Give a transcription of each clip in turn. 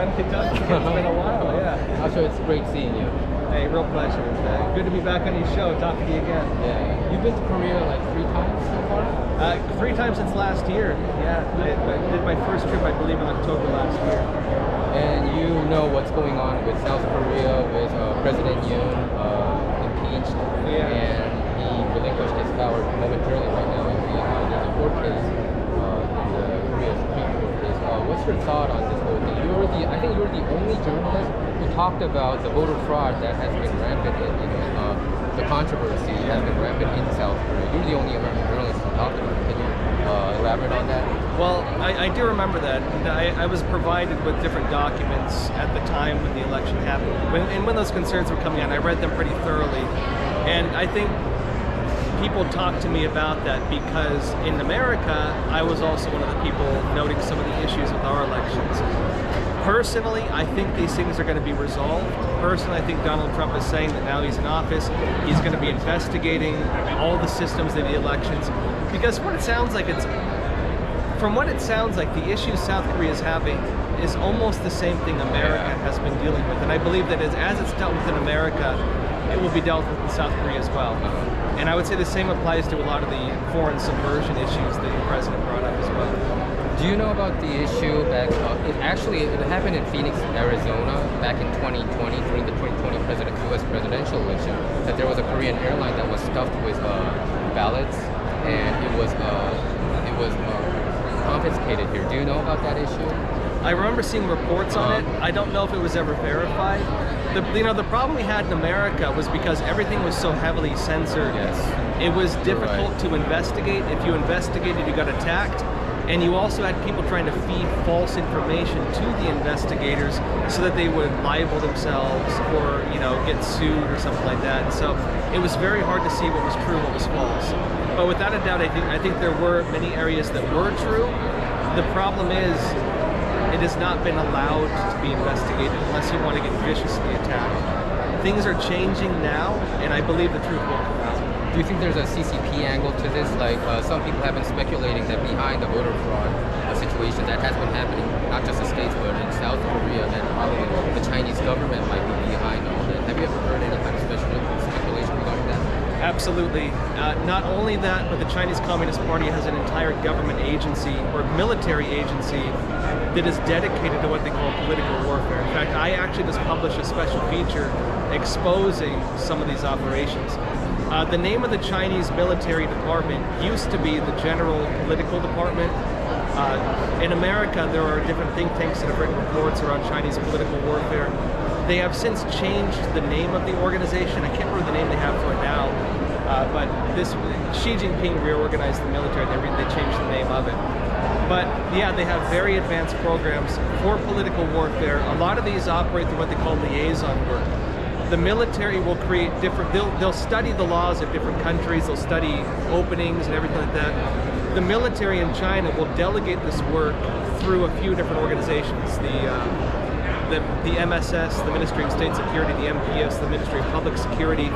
finally talking. It's been a while, yeah. I'm sure it's great seeing you. Hey, real pleasure. Good to be back on your show, talking to you again. Yeah. You've been to Korea like 3 times so far? 3 times since last year. Yeah, I did my first trip, I believe, in October last year. And you know what's going on with South Korea with President Yoon impeached, and he relinquished his power momentarily right now. There's a court case in the Korea Supreme Court case. What's your thought on this whole thing? I think you're the only journalist who talked about the voter fraud that has been rampant in, the controversy has been rampant in South Korea. You're the only American journalist who talked about it. Can you elaborate on that? Well, I do remember that. I was provided with different documents at the time when the election happened. When those concerns were coming out, I read them pretty thoroughly. And I think people talked to me about that because in America, I was also one of the people noting some of the issues with our elections. Personally, I think these things are going to be resolved. Personally, I think Donald Trump is saying that now he's in office, he's going to be investigating all the systems of the elections. Because from what it sounds like, the issues South Korea is having is almost the same thing America has been dealing with. And I believe that as it's dealt with in America, it will be dealt with in South Korea as well. And I would say the same applies to a lot of the foreign subversion issues that the president brought up as well. Do you know about the issue that it happened in Phoenix, Arizona back in 2020 during the 2020 U.S. presidential election, that there was a Korean airline that was stuffed with ballots, and it was confiscated here. Do you know about that issue? I remember seeing reports on it. I don't know if it was ever verified. The problem we had in America was because everything was so heavily censored. Yes. It was difficult to investigate. If you investigated, you got attacked. And you also had people trying to feed false information to the investigators so that they would libel themselves or, get sued or something like that. And so it was very hard to see what was true, what was false. But without a doubt, I think there were many areas that were true. The problem is it has not been allowed to be investigated unless you want to get viciously attacked. Things are changing now, and I believe the truth will come out. Do you think there's a CCP angle to this? Like some people have been speculating that behind the voter fraud situation that has been happening, not just the States, but in South Korea, that probably the Chinese government might be behind all that. Have you ever heard any kind of speculation regarding that? Absolutely. Not only that, but the Chinese Communist Party has an entire government agency or military agency that is dedicated to what they call political warfare. In fact, I actually just published a special feature exposing some of these operations. The name of the Chinese military department used to be the General Political Department. In America, there are different think tanks that have written reports around Chinese political warfare. They have since changed the name of the organization. I can't remember the name they have for it now, but Xi Jinping reorganized the military. They changed the name of it. But yeah, they have very advanced programs for political warfare. A lot of these operate through what they call liaison work. The military will create different, they'll study the laws of different countries, they'll study openings and everything like that. The military in China will delegate this work through a few different organizations. The MSS, the Ministry of State Security, the MPS, the Ministry of Public Security,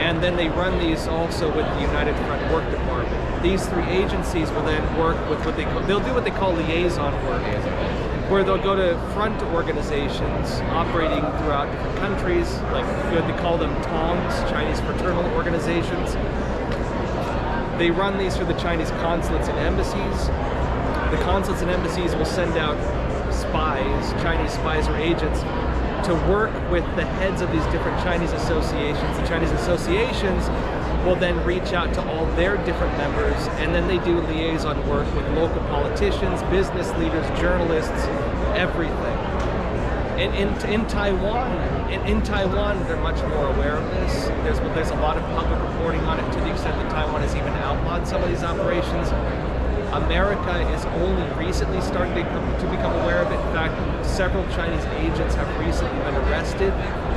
and then they run these also with the United Front Work Department. These 3 agencies will then work with they'll do what they call liaison work, where they'll go to front organizations operating throughout different countries, like they call them TONGs, Chinese Fraternal Organizations. They run these through the Chinese consulates and embassies. The consulates and embassies will send out spies, Chinese spies or agents, to work with the heads of these different Chinese associations. The Chinese associations will then reach out to all their different members, and then they do liaison work with local politicians, business leaders, journalists, everything. In Taiwan, they're much more aware of this. There's a lot of public reporting on it to the extent that Taiwan has even outlawed some of these operations. America is only recently starting to become aware of it. In fact, several Chinese agents have recently been arrested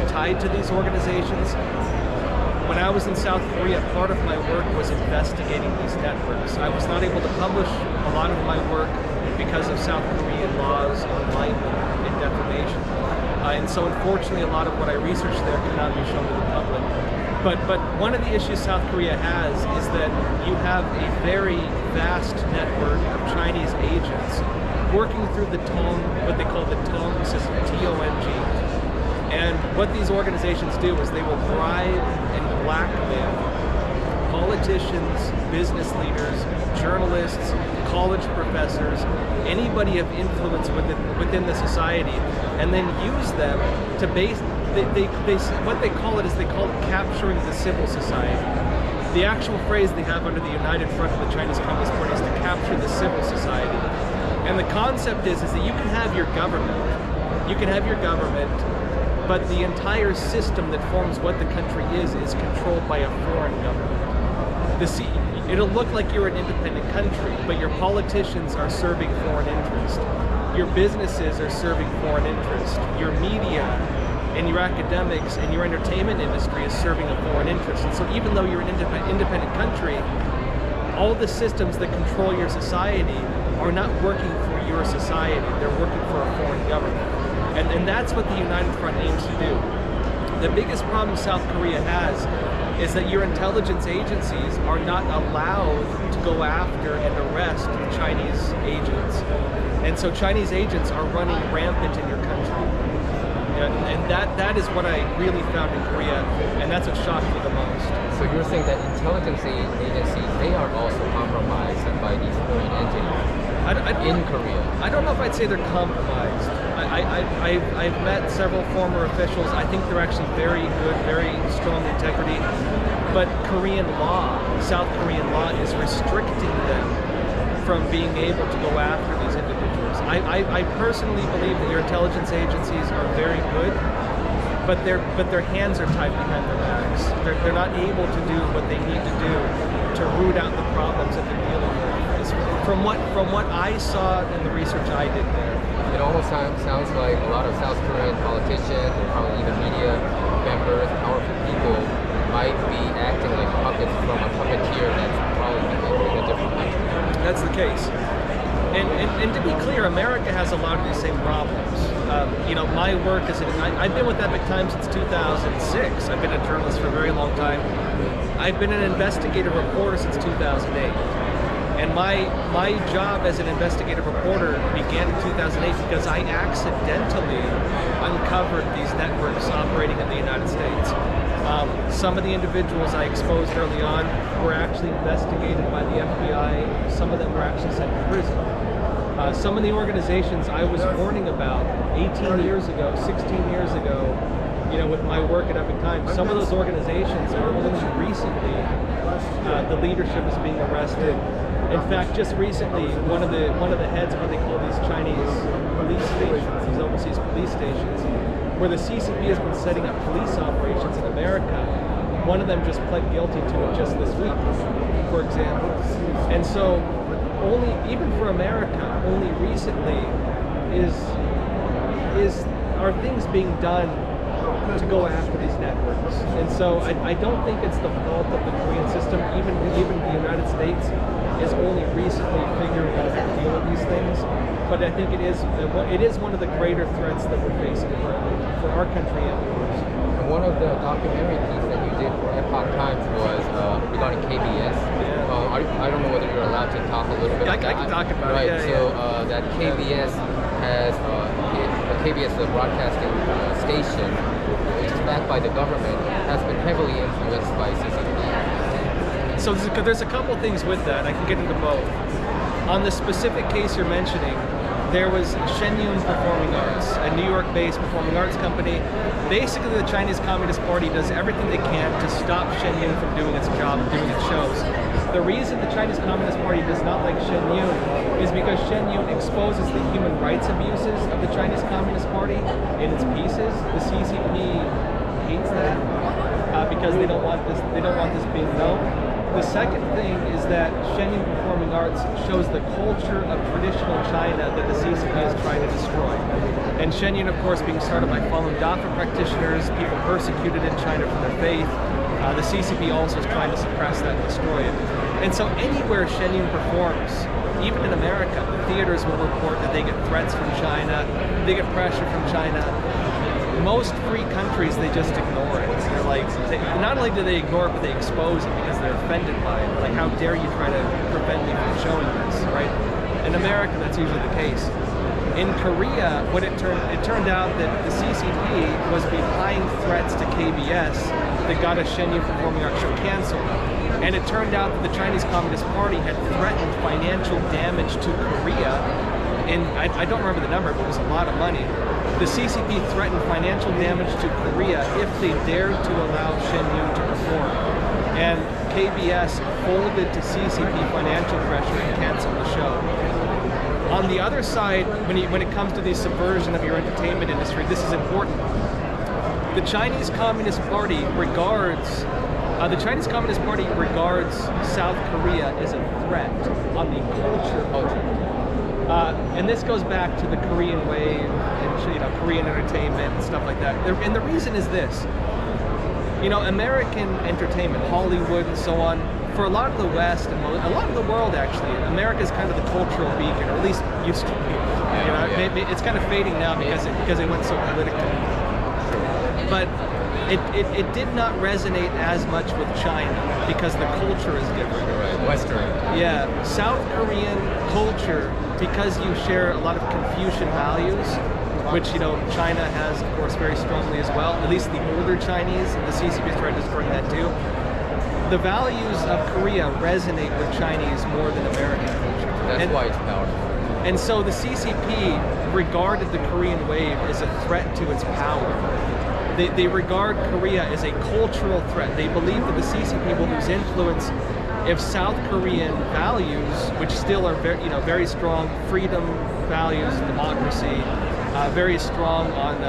tied to these organizations. When I was in South Korea, part of my work was investigating these networks. I was not able to publish a lot of my work because of South Korean laws on libel and defamation. And so unfortunately, a lot of what I researched there cannot be shown to the public. But one of the issues South Korea has is that you have a very vast network of Chinese agents working through the Tong, what they call the Tong system, what these organizations do is they will bribe and blackmail politicians, business leaders, journalists, college professors, anybody of influence within the society, and then use them to what they call it is they call it capturing the civil society. The actual phrase they have under the United Front of the Chinese Communist Party is to capture the civil society. And the concept is that you can have your government, but the entire system that forms what the country is controlled by a foreign government. It'll look like you're an independent country, but your politicians are serving foreign interest. Your businesses are serving foreign interest. Your media and your academics and your entertainment industry is serving a foreign interest. And so even though you're an independent country, all the systems that control your society are not working for your society. They're working for a foreign government. And that's what the United Front aims to do. The biggest problem South Korea has is that your intelligence agencies are not allowed to go after and arrest Chinese agents. And so Chinese agents are running rampant in your country. And that is what I really found in Korea, and that's what shocked me the most. So you're saying that intelligence agencies, they are also compromised by these foreign entities in Korea? I don't know if I'd say they're compromised. I've met several former officials. I think they're actually very good, very strong integrity. But Korean law, South Korean law, is restricting them from being able to go after these individuals. I personally believe that your intelligence agencies are very good, but their hands are tied behind their backs. They're not able to do what they need to do to root out the problems that they're dealing with. From what I saw and the research I did there. It almost sounds like a lot of South Korean politicians, or probably even media members, powerful people, might be acting like puppets from a puppeteer that's probably in a different country. That's the case. And to be clear, America has a lot of these same problems. My work is, I've been with Epoch Times since 2006. I've been a journalist for a very long time. I've been an investigative reporter since 2008. And my job as an investigative reporter began in 2008 because I accidentally uncovered these networks operating in the United States. Some of the individuals I exposed early on were actually investigated by the FBI. Some of them were actually sent to prison. Some of the organizations I was warning about 18 years ago, 16 years ago, with my work at Epoch Times, some of those organizations are only recently, the leadership is being arrested. In fact, just recently, one of the heads of what they call these Chinese police stations, these overseas police stations, where the CCP has been setting up police operations in America, one of them just pled guilty to it just this week, for example. And so, even for America, only recently are things being done to go after these networks. And so I don't think it's the fault of the Korean system. Even the United States is only recently figuring out how to deal with these things. But I think it is one of the greater threats that we're facing for our country and yours. One of the documentary pieces that you did for Epoch Times was regarding KBS. I don't know whether you're allowed to talk a little bit about that. I can talk about it. Right, so that KBS has, KBS, the broadcasting station, which is backed by the government, has been heavily influenced by CCP. So there's a couple things with that. I can get into both. On the specific case you're mentioning, there was Shenyun Performing Arts, a New York-based performing arts company. Basically, the Chinese Communist Party does everything they can to stop Shenyun from doing its job and doing its shows. The reason the Chinese Communist Party does not like Shenyun is because Shenyun exposes the human rights abuses of the Chinese Communist Party in its pieces. The CCP hates that because they don't want this being known. The second thing is that Shenyun Performing Arts shows the culture of traditional China that the CCP is trying to destroy. And Shenyun, of course, being started by Falun Dafa practitioners, people persecuted in China for their faith. The CCP also is trying to suppress that and destroy it. And so anywhere Shenyun performs, even in America, the theaters will report that they get threats from China, they get pressure from China. Most free countries, they just ignore it. They're like, not only do they ignore it, but they expose it because they're offended by it. They're like, how dare you try to prevent me from showing this, right? In America, that's usually the case. In Korea, it turned out that the CCP was behind threats to KBS that got a Shenyang Performing Arts show canceled. And it turned out that the Chinese Communist Party had threatened financial damage to Korea, and I don't remember the number, but it was a lot of money. The CCP threatened financial damage to Korea if they dared to allow Shenyang to perform. And KBS folded to CCP financial pressure and canceled the show. On the other side, when it comes to the subversion of your entertainment industry, this is important. The Chinese Communist Party regards South Korea as a threat on the culture. And this goes back to the Korean wave and Korean entertainment and stuff like that. And the reason is this. American entertainment, Hollywood and so on, for a lot of the West and a lot of the world actually, America is kind of the cultural beacon, or at least used to be. It's kind of fading now because it went so political. But it did not resonate as much with China because the culture is different. Right, Western. Yeah, South Korean culture, because you share a lot of Confucian values, which China has, of course, very strongly as well. At least the older Chinese, and the CCP is trying to bring that too. The values of Korea resonate with Chinese more than American culture. That's why it's powerful. And so the CCP regarded the Korean wave as a threat to its power. They regard Korea as a cultural threat. They believe that the CCP will lose influence if South Korean values, which still are very strong, freedom values, democracy, very strong on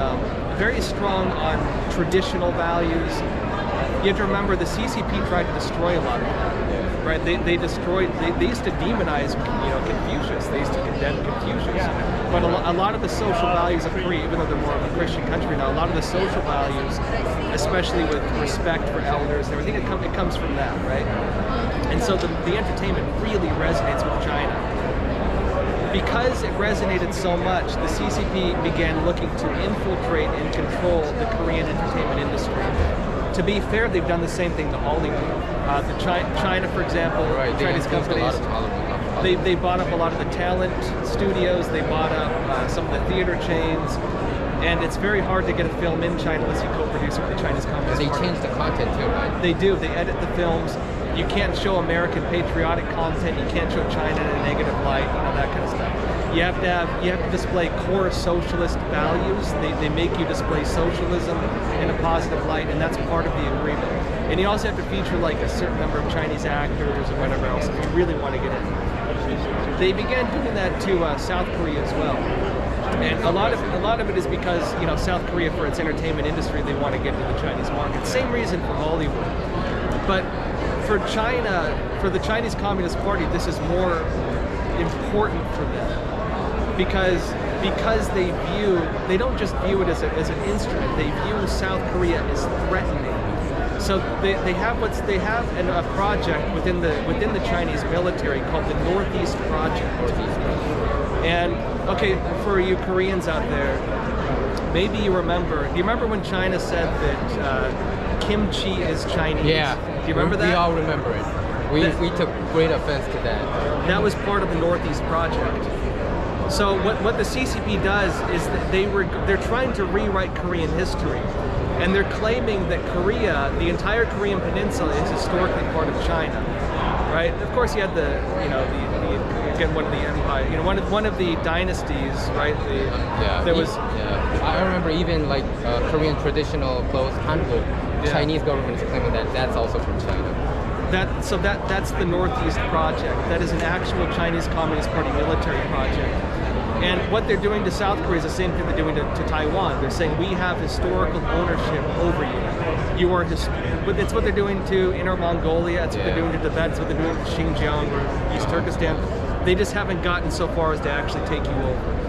traditional values. You have to remember the CCP tried to destroy a lot of them, right? They used to demonize Confucius. They used to condemn Confucius. But a lot of the social values of Korea, even though they're more of a Christian country now, a lot of the social values, especially with respect for elders and everything, it comes from that, right? And so the entertainment really resonates with China. Because it resonated so much, the CCP began looking to infiltrate and control the Korean entertainment industry. To be fair, they've done the same thing to Hollywood. China, for example, Chinese companies, they bought up a lot of the talent studios, they bought up some of the theater chains, and it's very hard to get a film in China unless you co-produce it with the Chinese Communist Party. They change the content too, right? They do. They edit the films. You can't show American patriotic content. You can't show China in a negative light. That kind of stuff. You have to display core socialist values. They make you display socialism in a positive light, and that's part of the agreement. And you also have to feature like a certain number of Chinese actors or whatever else if you really want to get in. They began doing that to South Korea as well. And a lot of it is because South Korea, for its entertainment industry, they want to get into the Chinese market. Same reason for Hollywood. But for China, for the Chinese Communist Party, this is more important for them because they don't just view it as an instrument. They view South Korea as threatening. So they have a project within the Chinese military called the Northeast Project. And okay, for you Koreans out there, maybe you remember. Do you remember when China said that kimchi is Chinese? Yeah. Do you remember that? We all remember it. We took great offense to that. That was part of the Northeast Project. So what the CCP does is that they're trying to rewrite Korean history, and they're claiming that Korea, the entire Korean peninsula, is historically part of China, right? Of course, you had one of the empire, one of the dynasties, right? I remember even like Korean traditional clothes, hanbok. Chinese government is claiming that that's also from China. That's the Northeast Project. That is an actual Chinese Communist Party military project. And what they're doing to South Korea is the same thing they're doing to Taiwan. They're saying we have historical ownership over you. You are but it's what they're doing to Inner Mongolia. It's what they're doing to Tibet. It's what they're doing to Xinjiang or East Turkestan. They just haven't gotten so far as to actually take you over.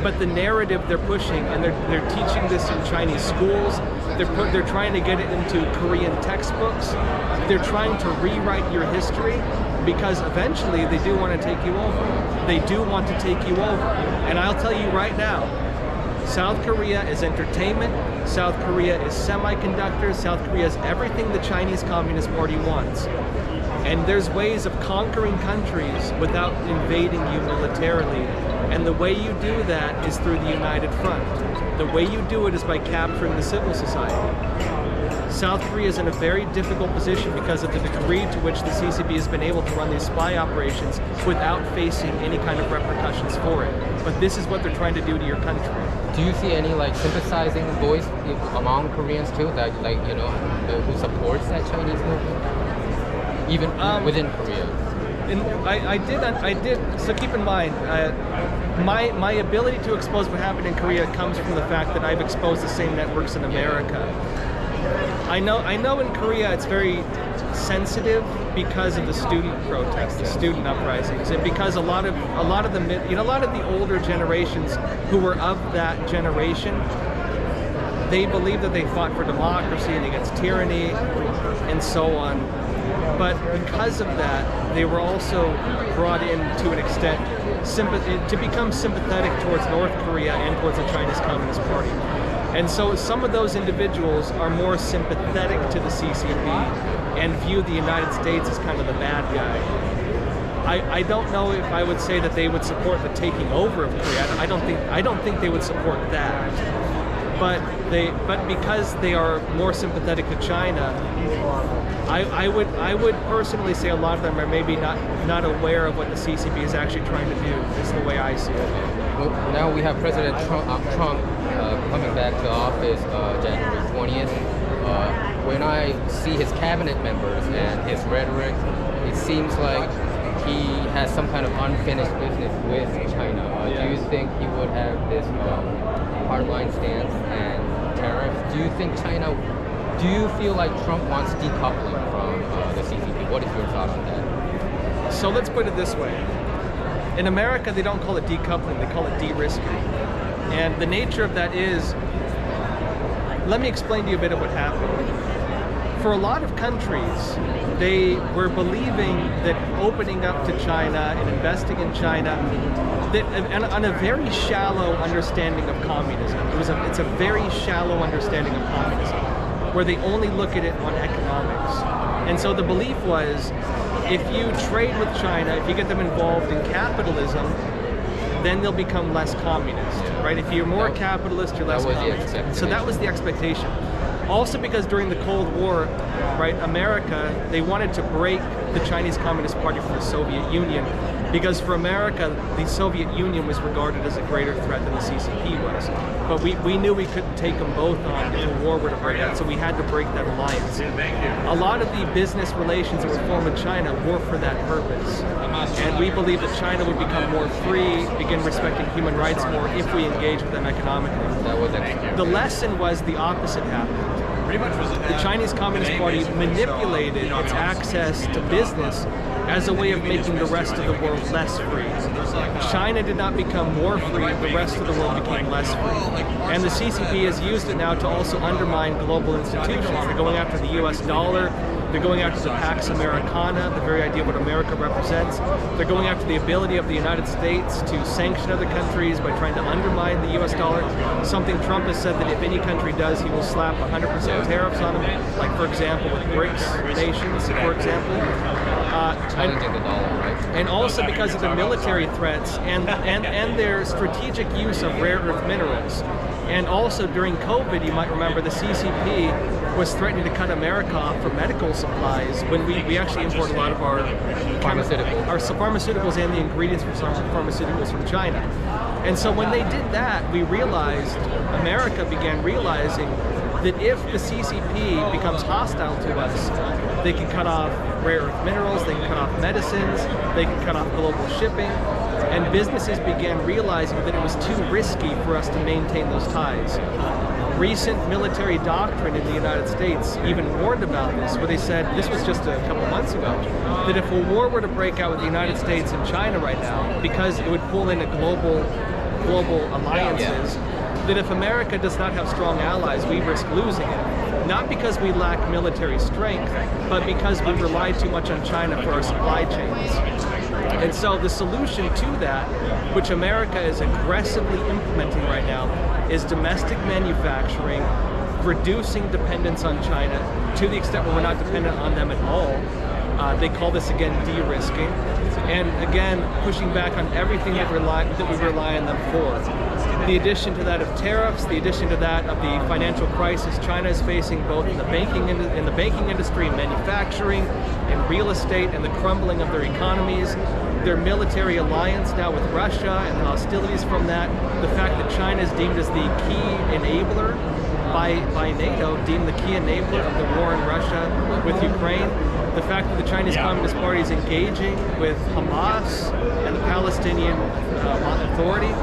But the narrative they're pushing, and they're teaching this in Chinese schools. They're trying to get it into Korean textbooks. They're trying to rewrite your history because eventually they do want to take you over. They do want to take you over. And I'll tell you right now, South Korea is entertainment. South Korea is semiconductors. South Korea is everything the Chinese Communist Party wants. And there's ways of conquering countries without invading you militarily And the way you do that is through the United Front. The way you do it is by capturing the civil society. South Korea is in a very difficult position because of the degree to which the CCP has been able to run these spy operations without facing any kind of repercussions for it. But this is what they're trying to do to your country. Do you see any like sympathizing voice among Koreans too, that who supports that Chinese movement, even within Korea? And I did. So keep in mind, my ability to expose what happened in Korea comes from the fact that I've exposed the same networks in America. I know in Korea it's very sensitive because of the student protests, the student uprisings, and because a lot of the older generations who were of that generation, they believe that they fought for democracy and against tyranny and so on. But because of that, they were also brought in to an extent to become sympathetic towards North Korea and towards the Chinese Communist Party. And so some of those individuals are more sympathetic to the CCP and view the United States as kind of the bad guy. I don't know if I would say that they would support the taking over of Korea. I don't think they would support that. But because they are more sympathetic to China, I would personally say a lot of them are maybe not aware of what the CCP is actually trying to do. Is the way I see it. Well, now we have President Trump coming back to office January 20th. When I see his cabinet members and his rhetoric, it seems like he has some kind of unfinished business with China. Do you think he would have this hardline stance and tariffs? Do you feel like Trump wants decoupling from the CCP? What is your thought on that? So let's put it this way. In America, they don't call it decoupling, they call it de-risking. And the nature of that is, let me explain to you a bit of what happened. For a lot of countries, they were believing that opening up to China and investing in China, and on a very shallow understanding of communism. It's a very shallow understanding of communism, where they only look at it on economics. And so the belief was, if you trade with China, if you get them involved in capitalism, then they'll become less communist, right? If you're more capitalist, you're less communist. So that was the expectation. Also because during the Cold War, right, America, they wanted to break the Chinese Communist Party from the Soviet Union, because for America, the Soviet Union was regarded as a greater threat than the CCP was. But we knew we couldn't take them both on if a war were to break out, so we had to break that alliance. A lot of the business relations that were formed with China were for that purpose. And we believe that China would become more free, begin respecting human rights more if we engage with them economically. The lesson was the opposite happened. The Chinese Communist Party manipulated its access to business as a way of making the rest of the world less free. China did not become more free, the rest of the world became less free. And the CCP has used it now to also undermine global institutions. They're going after the US dollar, they're going after the Pax Americana, the very idea of what America represents. They're going after the ability of the United States to sanction other countries by trying to undermine the US dollar. Something Trump has said that if any country does, he will slap 100% tariffs on them, like for example with BRICS nations, for example. Challenging the dollar, right? And also because of the military threats and their strategic use of rare earth minerals. And also during COVID, you might remember the CCP was threatening to cut America off for medical supplies when we actually import a lot of our pharmaceuticals and the ingredients for some pharmaceuticals from China. And so when they did that, we realized, America began realizing that if the CCP becomes hostile to us, they can cut off rare earth minerals, they can cut off medicines, they can cut off global shipping, and businesses began realizing that it was too risky for us to maintain those ties. Recent military doctrine in the United States even warned about this, where they said, this was just a couple months ago, that if a war were to break out with the United States and China right now, because it would pull in a global alliances, that if America does not have strong allies, we risk losing it. Not because we lack military strength, but because we rely too much on China for our supply chains. And so the solution to that, which America is aggressively implementing right now, is domestic manufacturing, reducing dependence on China to the extent where we're not dependent on them at all, They call this again de-risking, and again pushing back on everything that we rely on them for. The addition to that of tariffs, the addition to that of the financial crisis China is facing both in the banking industry, manufacturing, and real estate, and the crumbling of their economies. Their military alliance now with Russia and the hostilities from that. The fact that China is deemed as the key enabler by NATO, deemed the key enabler of the war in Russia with Ukraine. The fact that the Chinese Communist Party is engaging with Hamas and the Palestinian Authority,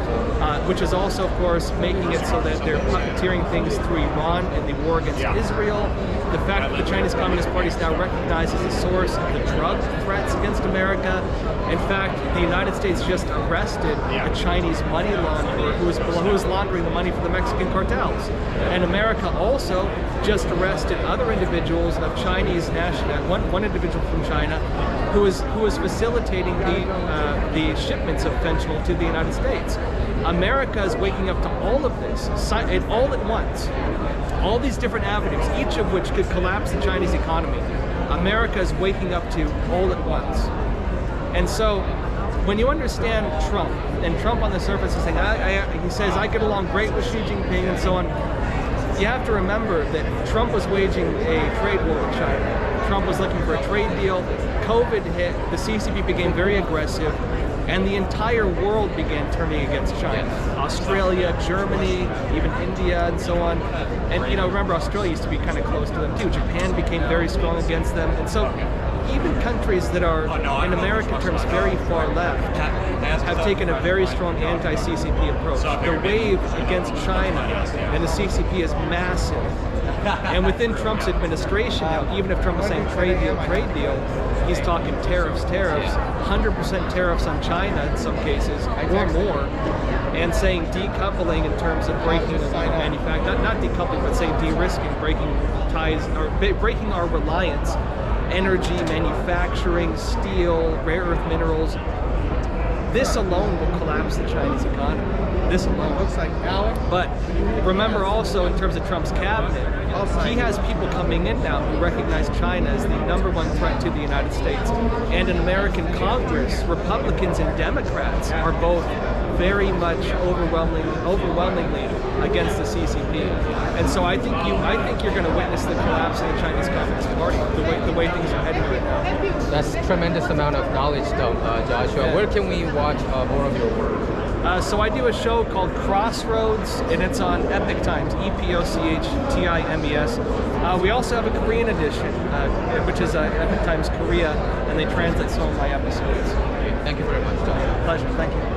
which is also, of course, making it so that they're puppeteering things through Iran in the war against Israel. The fact that the Chinese Communist Party is now recognized as the source of the drug threats against America. In fact, the United States just arrested a Chinese money launderer who was laundering the money for the Mexican cartels. And America also just arrested other individuals of Chinese nationality, one individual from China who was facilitating the shipments of fentanyl to the United States. America is waking up to all of this, all at once. All these different avenues, each of which could collapse the Chinese economy. America is waking up to all at once. And so, when you understand Trump, and Trump on the surface is saying, he says, I get along great with Xi Jinping and so on, you have to remember that Trump was waging a trade war with China. Trump was looking for a trade deal. COVID hit, the CCP became very aggressive, and the entire world began turning against China. Australia, Germany, even India, and so on. And remember, Australia used to be kind of close to them too. Japan became very strong against them. And so even countries that are, in American terms, very far left, have taken a very strong anti-CCP approach. The wave against China and the CCP is massive. And within Trump's administration now, even if Trump is saying trade deal, he's talking tariffs, 100% tariffs on China in some cases, or more, and saying decoupling in terms of breaking manufacturing, not decoupling, but saying de-risking, breaking ties, or breaking our reliance, energy, manufacturing, steel, rare earth minerals. This alone will collapse the Chinese economy. This alone. Looks like Alex. But remember also, in terms of Trump's cabinet, he has people coming in now who recognize China as the #1 threat to the United States. And in American Congress, Republicans and Democrats are both very much overwhelmingly against the CCP. And so I think you're going to witness the collapse of the Chinese Communist Party, the way things are heading right now. That's a tremendous amount of knowledge, though, Joshua. Yeah. Where can we watch more of your work? So I do a show called Crossroads, and it's on Epoch Times, EPOCH-TIMES. We also have a Korean edition, which is Epoch Times Korea, and they translate some of my episodes. Thank you very much, Joshua. Pleasure, thank you.